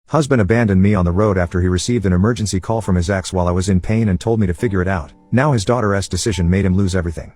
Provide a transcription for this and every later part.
Husband abandoned me on the road after he received an emergency call from his ex while I was in pain and told me to figure it out. Now his daughter's decision made him lose everything.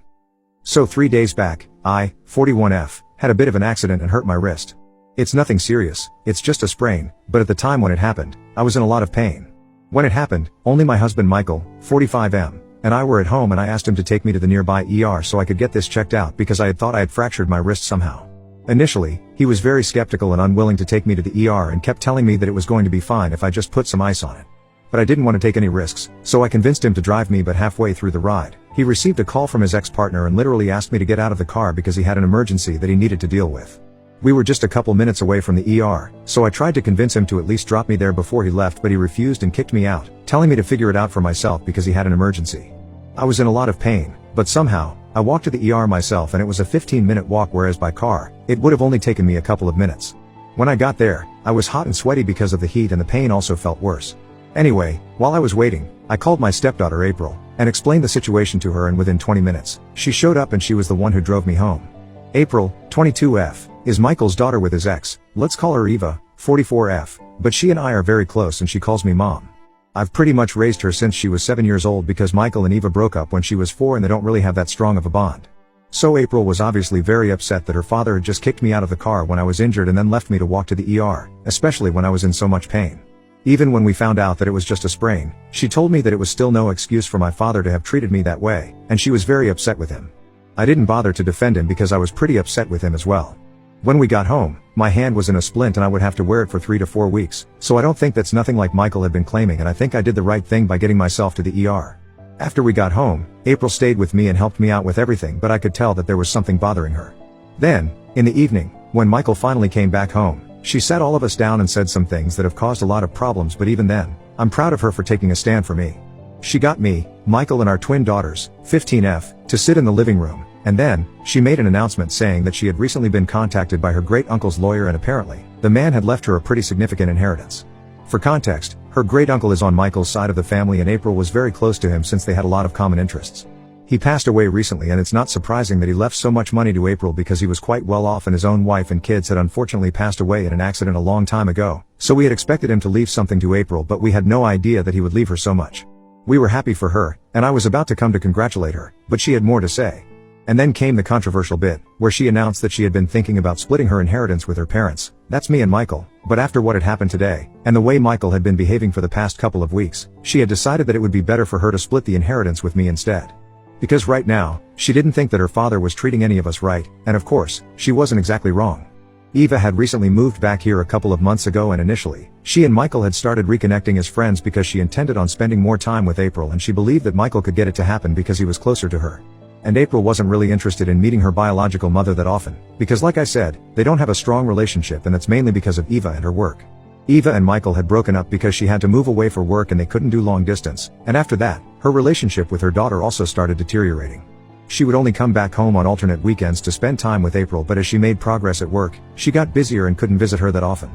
So 3 days back, I, 41F, had a bit of an accident and hurt my wrist. It's nothing serious, it's just a sprain, but at the time when it happened, I was in a lot of pain. When it happened, only my husband Michael, 45M, and I were at home, and I asked him to take me to the nearby ER so I could get this checked out because I had thought I had fractured my wrist somehow. Initially, he was very skeptical and unwilling to take me to the ER and kept telling me that it was going to be fine if I just put some ice on it. But I didn't want to take any risks, so I convinced him to drive me, but halfway through the ride, he received a call from his ex-partner and literally asked me to get out of the car because he had an emergency that he needed to deal with. We were just a couple minutes away from the ER, so I tried to convince him to at least drop me there before he left, but he refused and kicked me out, telling me to figure it out for myself because he had an emergency. I was in a lot of pain, but somehow, I walked to the ER myself, and it was a 15-minute walk, whereas by car, it would have only taken me a couple of minutes. When I got there, I was hot and sweaty because of the heat, and the pain also felt worse. Anyway, while I was waiting, I called my stepdaughter April, and explained the situation to her, and within 20 minutes, she showed up and she was the one who drove me home. April, 22F, is Michael's daughter with his ex, let's call her Eva, 44F, but she and I are very close and she calls me mom. I've pretty much raised her since she was 7 years old because Michael and Eva broke up when she was 4 and they don't really have that strong of a bond. So April was obviously very upset that her father had just kicked me out of the car when I was injured and then left me to walk to the ER, especially when I was in so much pain. Even when we found out that it was just a sprain, she told me that it was still no excuse for my father to have treated me that way, and she was very upset with him. I didn't bother to defend him because I was pretty upset with him as well. When we got home, my hand was in a splint and I would have to wear it for 3 to 4 weeks, so I don't think that's nothing like Michael had been claiming, and I think I did the right thing by getting myself to the ER. After we got home, April stayed with me and helped me out with everything, but I could tell that there was something bothering her. Then, in the evening, when Michael finally came back home, she sat all of us down and said some things that have caused a lot of problems, but even then, I'm proud of her for taking a stand for me. She got me, Michael, and our twin daughters, 15F, to sit in the living room, and then, she made an announcement saying that she had recently been contacted by her great-uncle's lawyer, and apparently, the man had left her a pretty significant inheritance. For context, her great-uncle is on Michael's side of the family, and April was very close to him since they had a lot of common interests. He passed away recently, and it's not surprising that he left so much money to April because he was quite well off and his own wife and kids had unfortunately passed away in an accident a long time ago, so we had expected him to leave something to April, but we had no idea that he would leave her so much. We were happy for her, and I was about to come to congratulate her, but she had more to say. And then came the controversial bit, where she announced that she had been thinking about splitting her inheritance with her parents, that's me and Michael, but after what had happened today, and the way Michael had been behaving for the past couple of weeks, she had decided that it would be better for her to split the inheritance with me instead. Because right now, she didn't think that her father was treating any of us right, and of course, she wasn't exactly wrong. Eva had recently moved back here a couple of months ago, and initially, she and Michael had started reconnecting as friends because she intended on spending more time with April, and she believed that Michael could get it to happen because he was closer to her. And April wasn't really interested in meeting her biological mother that often, because like I said, they don't have a strong relationship, and that's mainly because of Eva and her work. Eva and Michael had broken up because she had to move away for work and they couldn't do long distance, and after that, her relationship with her daughter also started deteriorating. She would only come back home on alternate weekends to spend time with April, but as she made progress at work, she got busier and couldn't visit her that often.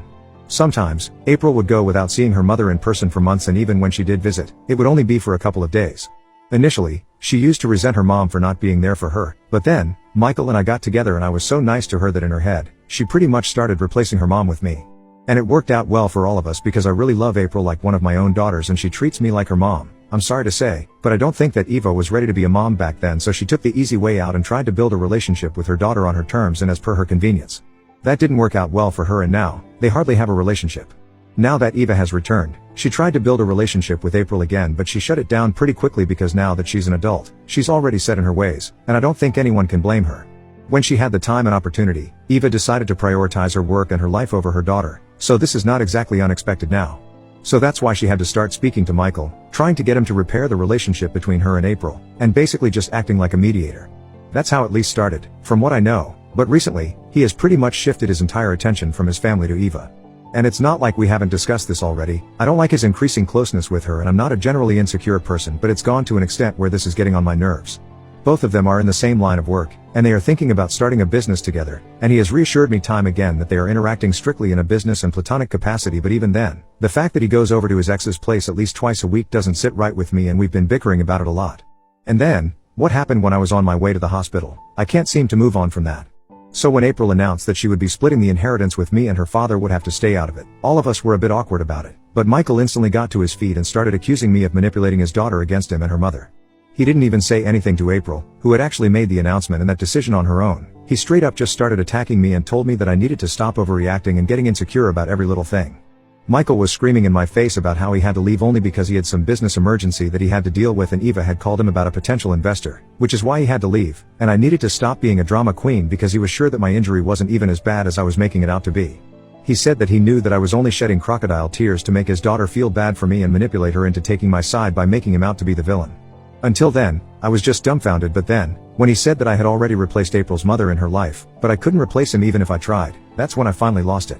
Sometimes, April would go without seeing her mother in person for months, and even when she did visit, it would only be for a couple of days. Initially, she used to resent her mom for not being there for her, but then, Michael and I got together and I was so nice to her that in her head, she pretty much started replacing her mom with me. And it worked out well for all of us because I really love April like one of my own daughters and she treats me like her mom. I'm sorry to say, but I don't think that Eva was ready to be a mom back then, so she took the easy way out and tried to build a relationship with her daughter on her terms and as per her convenience. That didn't work out well for her, and now, they hardly have a relationship. Now that Eva has returned, she tried to build a relationship with April again, but she shut it down pretty quickly because now that she's an adult, she's already set in her ways, and I don't think anyone can blame her. When she had the time and opportunity, Eva decided to prioritize her work and her life over her daughter, so this is not exactly unexpected now. So that's why she had to start speaking to Michael, trying to get him to repair the relationship between her and April, and basically just acting like a mediator. That's how it at least started, from what I know, but recently, he has pretty much shifted his entire attention from his family to Eva. And it's not like we haven't discussed this already. I don't like his increasing closeness with her, and I'm not a generally insecure person, but it's gone to an extent where this is getting on my nerves. Both of them are in the same line of work, and they are thinking about starting a business together, and he has reassured me time again that they are interacting strictly in a business and platonic capacity, but even then, the fact that he goes over to his ex's place at least twice a week doesn't sit right with me, and we've been bickering about it a lot. And then, what happened when I was on my way to the hospital? I can't seem to move on from that. So when April announced that she would be splitting the inheritance with me and her father would have to stay out of it, all of us were a bit awkward about it. But Michael instantly got to his feet and started accusing me of manipulating his daughter against him and her mother. He didn't even say anything to April, who had actually made the announcement and that decision on her own. He straight up just started attacking me and told me that I needed to stop overreacting and getting insecure about every little thing. Michael was screaming in my face about how he had to leave only because he had some business emergency that he had to deal with, and Eva had called him about a potential investor, which is why he had to leave, and I needed to stop being a drama queen because he was sure that my injury wasn't even as bad as I was making it out to be. He said that he knew that I was only shedding crocodile tears to make his daughter feel bad for me and manipulate her into taking my side by making him out to be the villain. Until then, I was just dumbfounded, but then, when he said that I had already replaced April's mother in her life, but I couldn't replace him even if I tried, that's when I finally lost it.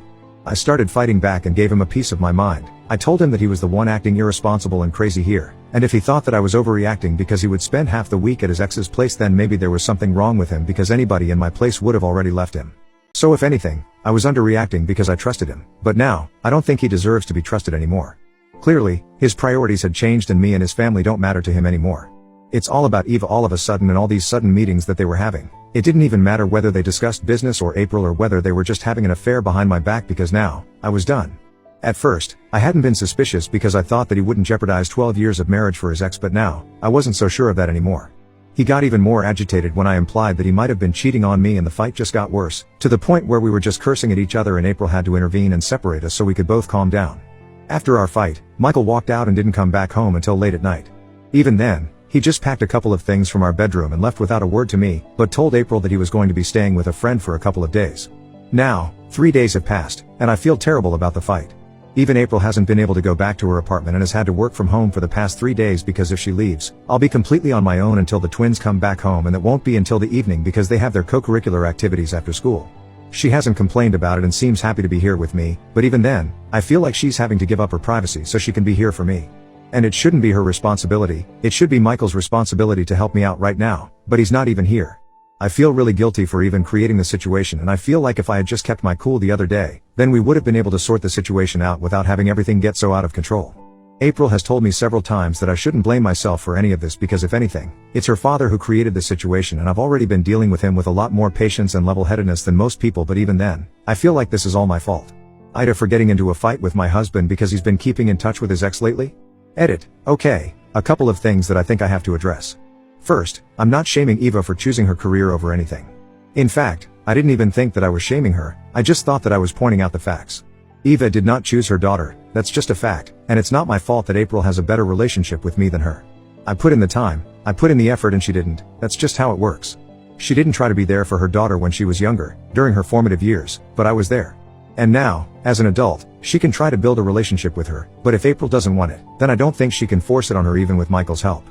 I started fighting back and gave him a piece of my mind. I told him that he was the one acting irresponsible and crazy here, and if he thought that I was overreacting because he would spend half the week at his ex's place, then maybe there was something wrong with him because anybody in my place would have already left him. So if anything, I was underreacting because I trusted him, but now, I don't think he deserves to be trusted anymore. Clearly, his priorities had changed and me and his family don't matter to him anymore. It's all about Eva all of a sudden and all these sudden meetings that they were having. It didn't even matter whether they discussed business or April or whether they were just having an affair behind my back because now, I was done. At first, I hadn't been suspicious because I thought that he wouldn't jeopardize 12 years of marriage for his ex, but now, I wasn't so sure of that anymore. He got even more agitated when I implied that he might have been cheating on me, and the fight just got worse, to the point where we were just cursing at each other and April had to intervene and separate us so we could both calm down. After our fight, Michael walked out and didn't come back home until late at night. Even then, he just packed a couple of things from our bedroom and left without a word to me, but told April that he was going to be staying with a friend for a couple of days. Now, 3 days have passed, and I feel terrible about the fight. Even April hasn't been able to go back to her apartment and has had to work from home for the past 3 days because if she leaves, I'll be completely on my own until the twins come back home, and it won't be until the evening because they have their co-curricular activities after school. She hasn't complained about it and seems happy to be here with me, but even then, I feel like she's having to give up her privacy so she can be here for me. And it shouldn't be her responsibility, it should be Michael's responsibility to help me out right now, but he's not even here. I feel really guilty for even creating the situation, and I feel like if I had just kept my cool the other day, then we would have been able to sort the situation out without having everything get so out of control. April has told me several times that I shouldn't blame myself for any of this because if anything, it's her father who created the situation, and I've already been dealing with him with a lot more patience and level-headedness than most people, but even then, I feel like this is all my fault. Ida for getting into a fight with my husband because he's been keeping in touch with his ex lately? Edit. Okay, a couple of things that I think I have to address. First, I'm not shaming Eva for choosing her career over anything. In fact, I didn't even think that I was shaming her, I just thought that I was pointing out the facts. Eva did not choose her daughter, that's just a fact, and it's not my fault that April has a better relationship with me than her. I put in the time, I put in the effort, and she didn't, that's just how it works. She didn't try to be there for her daughter when she was younger, during her formative years, but I was there. And now, as an adult, she can try to build a relationship with her, but if April doesn't want it, then I don't think she can force it on her even with Michael's help.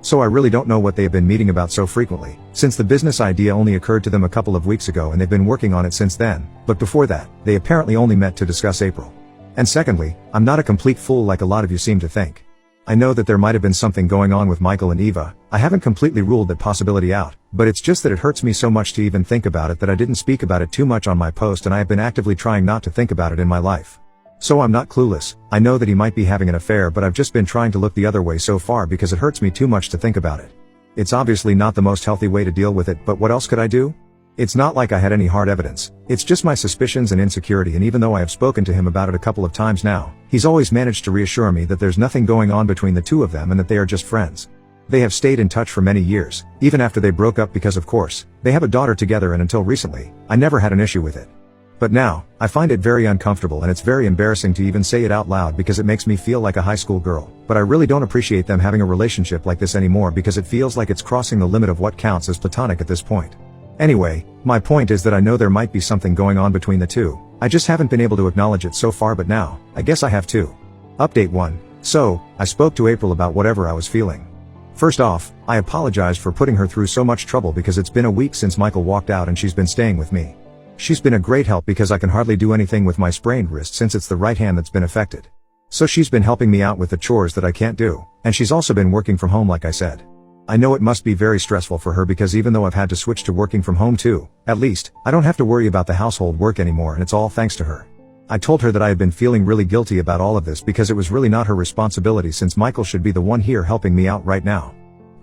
So I really don't know what they have been meeting about so frequently, since the business idea only occurred to them a couple of weeks ago and they've been working on it since then, but before that, they apparently only met to discuss April. And secondly, I'm not a complete fool like a lot of you seem to think. I know that there might have been something going on with Michael and Eva, I haven't completely ruled that possibility out, but it's just that it hurts me so much to even think about it that I didn't speak about it too much on my post, and I have been actively trying not to think about it in my life. So I'm not clueless, I know that he might be having an affair, but I've just been trying to look the other way so far because it hurts me too much to think about it. It's obviously not the most healthy way to deal with it, but what else could I do? It's not like I had any hard evidence, it's just my suspicions and insecurity, and even though I have spoken to him about it a couple of times now, he's always managed to reassure me that there's nothing going on between the two of them and that they are just friends. They have stayed in touch for many years, even after they broke up because of course, they have a daughter together, and until recently, I never had an issue with it. But now, I find it very uncomfortable and it's very embarrassing to even say it out loud because it makes me feel like a high school girl, but I really don't appreciate them having a relationship like this anymore because it feels like it's crossing the limit of what counts as platonic at this point. Anyway, my point is that I know there might be something going on between the two, I just haven't been able to acknowledge it so far, but now, I guess I have to. Update 1. So, I spoke to April about whatever I was feeling. First off, I apologized for putting her through so much trouble because it's been a week since Michael walked out and she's been staying with me. She's been a great help because I can hardly do anything with my sprained wrist since it's the right hand that's been affected. So she's been helping me out with the chores that I can't do, and she's also been working from home like I said. I know it must be very stressful for her because even though I've had to switch to working from home too, at least, I don't have to worry about the household work anymore, and it's all thanks to her. I told her that I had been feeling really guilty about all of this because it was really not her responsibility since Michael should be the one here helping me out right now.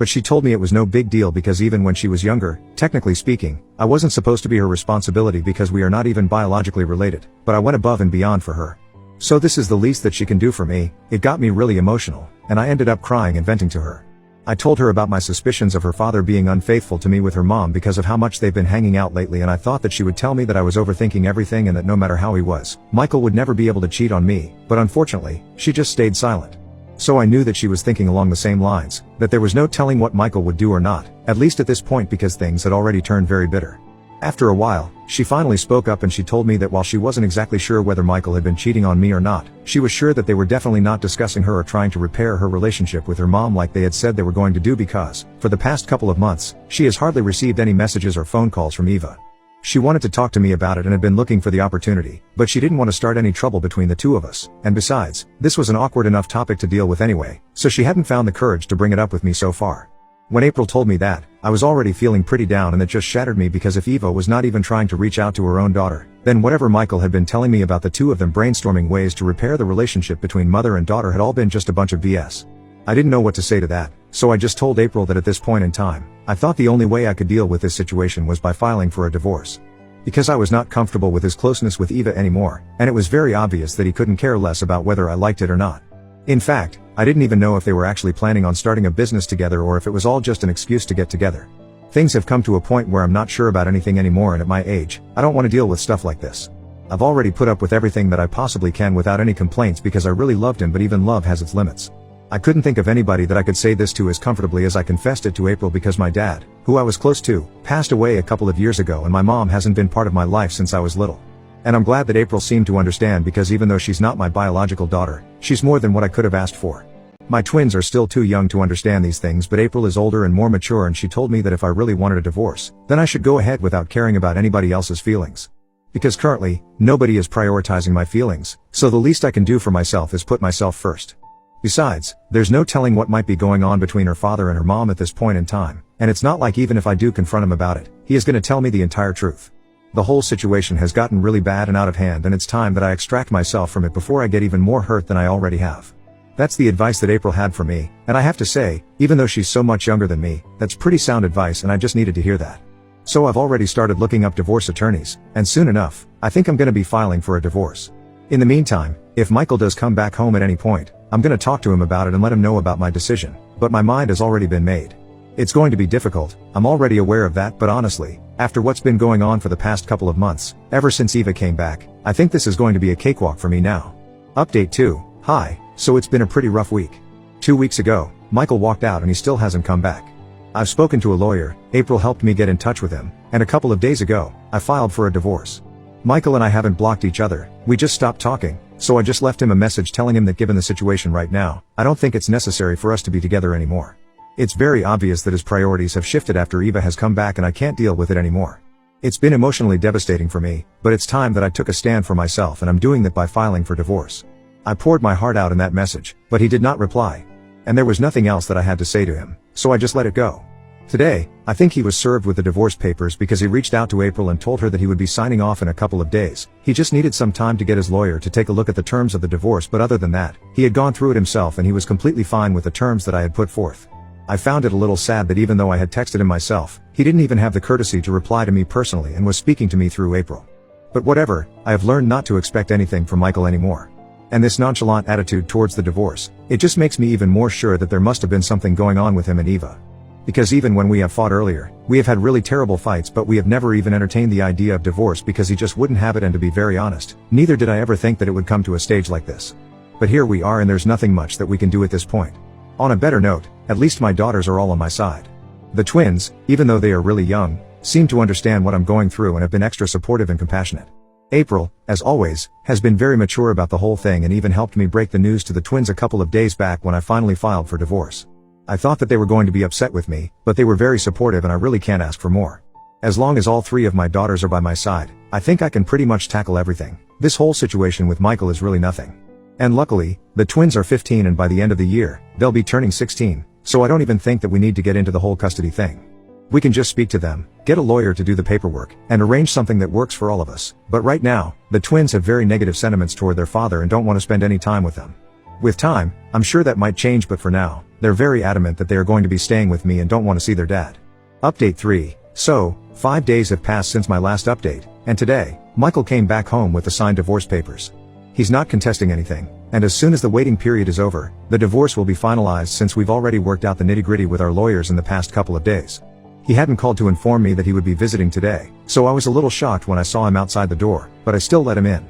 But she told me it was no big deal because even when she was younger, technically speaking, I wasn't supposed to be her responsibility because we are not even biologically related, but I went above and beyond for her. So this is the least that she can do for me. It got me really emotional, and I ended up crying and venting to her. I told her about my suspicions of her father being unfaithful to me with her mom because of how much they've been hanging out lately, and I thought that she would tell me that I was overthinking everything and that no matter how he was, Michael would never be able to cheat on me, but unfortunately, she just stayed silent. So I knew that she was thinking along the same lines, that there was no telling what Michael would do or not, at least at this point because things had already turned very bitter. After a while, she finally spoke up and she told me that while she wasn't exactly sure whether Michael had been cheating on me or not, she was sure that they were definitely not discussing her or trying to repair her relationship with her mom like they had said they were going to do because, for the past couple of months, she has hardly received any messages or phone calls from Eva. She wanted to talk to me about it and had been looking for the opportunity, but she didn't want to start any trouble between the two of us, and besides, this was an awkward enough topic to deal with anyway, so she hadn't found the courage to bring it up with me so far. When April told me that, I was already feeling pretty down and it just shattered me because if Eva was not even trying to reach out to her own daughter, then whatever Michael had been telling me about the two of them brainstorming ways to repair the relationship between mother and daughter had all been just a bunch of BS. I didn't know what to say to that, so I just told April that at this point in time, I thought the only way I could deal with this situation was by filing for a divorce. Because I was not comfortable with his closeness with Eva anymore, and it was very obvious that he couldn't care less about whether I liked it or not. In fact, I didn't even know if they were actually planning on starting a business together or if it was all just an excuse to get together. Things have come to a point where I'm not sure about anything anymore, and at my age, I don't want to deal with stuff like this. I've already put up with everything that I possibly can without any complaints because I really loved him, but even love has its limits. I couldn't think of anybody that I could say this to as comfortably as I confessed it to April because my dad, who I was close to, passed away a couple of years ago and my mom hasn't been part of my life since I was little. And I'm glad that April seemed to understand because even though she's not my biological daughter, she's more than what I could have asked for. My twins are still too young to understand these things, but April is older and more mature, and she told me that if I really wanted a divorce, then I should go ahead without caring about anybody else's feelings. Because currently, nobody is prioritizing my feelings, so the least I can do for myself is put myself first. Besides, there's no telling what might be going on between her father and her mom at this point in time, and it's not like even if I do confront him about it, he is going to tell me the entire truth. The whole situation has gotten really bad and out of hand, and it's time that I extract myself from it before I get even more hurt than I already have. That's the advice that April had for me, and I have to say, even though she's so much younger than me, that's pretty sound advice and I just needed to hear that. So I've already started looking up divorce attorneys, and soon enough, I think I'm going to be filing for a divorce. In the meantime, if Michael does come back home at any point, I'm going to talk to him about it and let him know about my decision, but my mind has already been made. It's going to be difficult, I'm already aware of that, but honestly, after what's been going on for the past couple of months, ever since Eva came back, I think this is going to be a cakewalk for me now. Update 2. Hi, so it's been a pretty rough week. 2 weeks ago, Michael walked out and he still hasn't come back. I've spoken to a lawyer, April helped me get in touch with him, and a couple of days ago, I filed for a divorce. Michael and I haven't blocked each other, we just stopped talking, so I just left him a message telling him that given the situation right now, I don't think it's necessary for us to be together anymore. It's very obvious that his priorities have shifted after Eva has come back and I can't deal with it anymore. It's been emotionally devastating for me, but it's time that I took a stand for myself, and I'm doing that by filing for divorce. I poured my heart out in that message, but he did not reply. And there was nothing else that I had to say to him, so I just let it go. Today, I think he was served with the divorce papers because he reached out to April and told her that he would be signing off in a couple of days. He just needed some time to get his lawyer to take a look at the terms of the divorce, but other than that, he had gone through it himself and he was completely fine with the terms that I had put forth. I found it a little sad that even though I had texted him myself, he didn't even have the courtesy to reply to me personally and was speaking to me through April. But whatever, I have learned not to expect anything from Michael anymore. And this nonchalant attitude towards the divorce, it just makes me even more sure that there must have been something going on with him and Eva. Because even when we have fought earlier, we have had really terrible fights, but we have never even entertained the idea of divorce because he just wouldn't have it, and to be very honest, neither did I ever think that it would come to a stage like this. But here we are and there's nothing much that we can do at this point. On a better note, at least my daughters are all on my side. The twins, even though they are really young, seem to understand what I'm going through and have been extra supportive and compassionate. April, as always, has been very mature about the whole thing and even helped me break the news to the twins a couple of days back when I finally filed for divorce. I thought that they were going to be upset with me, but they were very supportive and I really can't ask for more. As long as all three of my daughters are by my side, I think I can pretty much tackle everything. This whole situation with Michael is really nothing. And luckily, the twins are 15 and by the end of the year, they'll be turning 16, so I don't even think that we need to get into the whole custody thing. We can just speak to them, get a lawyer to do the paperwork, and arrange something that works for all of us. But right now, the twins have very negative sentiments toward their father and don't want to spend any time with them. With time, I'm sure that might change, but for now, They're very adamant that they are going to be staying with me and don't want to see their dad. Update 3. So, 5 days have passed since my last update, and today, Michael came back home with the signed divorce papers. He's not contesting anything, and as soon as the waiting period is over, the divorce will be finalized since we've already worked out the nitty-gritty with our lawyers in the past couple of days. He hadn't called to inform me that he would be visiting today, so I was a little shocked when I saw him outside the door, but I still let him in.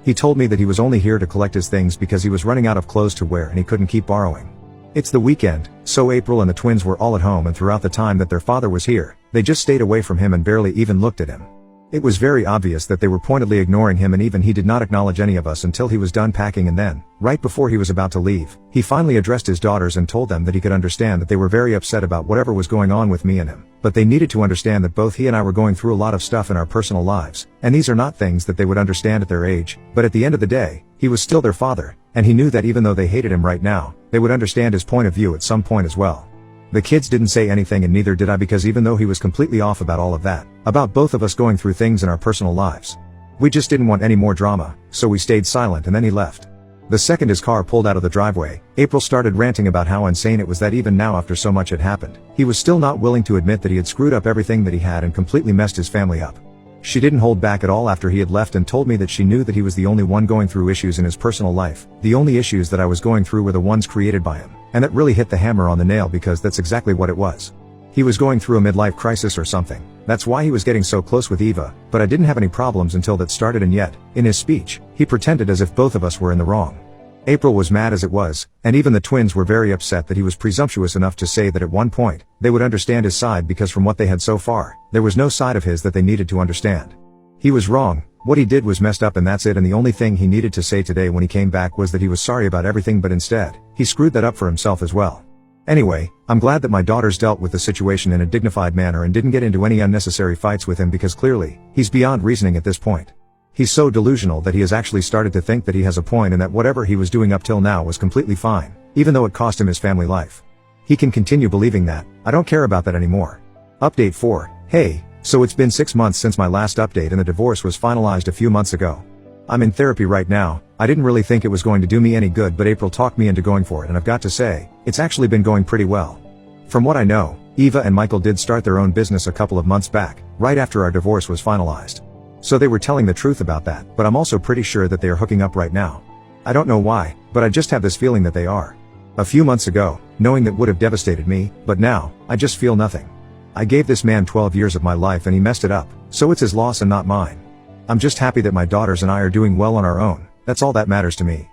He told me that he was only here to collect his things because he was running out of clothes to wear and he couldn't keep borrowing. It's the weekend, so April and the twins were all at home, and throughout the time that their father was here, they just stayed away from him and barely even looked at him. It was very obvious that they were pointedly ignoring him, and even he did not acknowledge any of us until he was done packing, and then, right before he was about to leave, he finally addressed his daughters and told them that he could understand that they were very upset about whatever was going on with me and him, but they needed to understand that both he and I were going through a lot of stuff in our personal lives, and these are not things that they would understand at their age, but at the end of the day, he was still their father, and he knew that even though they hated him right now, they would understand his point of view at some point as well. The kids didn't say anything, and neither did I, because even though he was completely off about all of that, about both of us going through things in our personal lives, we just didn't want any more drama, so we stayed silent, and then he left. The second his car pulled out of the driveway, April started ranting about how insane it was that even now, after so much had happened, he was still not willing to admit that he had screwed up everything that he had and completely messed his family up. She didn't hold back at all after he had left and told me that she knew that he was the only one going through issues in his personal life. The only issues that I was going through were the ones created by him, and that really hit the hammer on the nail, because that's exactly what it was. He was going through a midlife crisis or something. That's why he was getting so close with Eva, but I didn't have any problems until that started, and yet, in his speech, he pretended as if both of us were in the wrong. April was mad as it was, and even the twins were very upset that he was presumptuous enough to say that at one point, they would understand his side, because from what they had so far, there was no side of his that they needed to understand. He was wrong, what he did was messed up, and that's it, and the only thing he needed to say today when he came back was that he was sorry about everything, but instead, he screwed that up for himself as well. Anyway, I'm glad that my daughters dealt with the situation in a dignified manner and didn't get into any unnecessary fights with him, because clearly, he's beyond reasoning at this point. He's so delusional that he has actually started to think that he has a point and that whatever he was doing up till now was completely fine, even though it cost him his family life. He can continue believing that. I don't care about that anymore. Update 4. Hey, so it's been 6 months since my last update, and the divorce was finalized a few months ago. I'm in therapy right now. I didn't really think it was going to do me any good, but April talked me into going for it, and I've got to say, it's actually been going pretty well. From what I know, Eva and Michael did start their own business a couple of months back, right after our divorce was finalized. So they were telling the truth about that, but I'm also pretty sure that they are hooking up right now. I don't know why, but I just have this feeling that they are. A few months ago, knowing that would have devastated me, but now, I just feel nothing. I gave this man 12 years of my life and he messed it up, so it's his loss and not mine. I'm just happy that my daughters and I are doing well on our own. That's all that matters to me.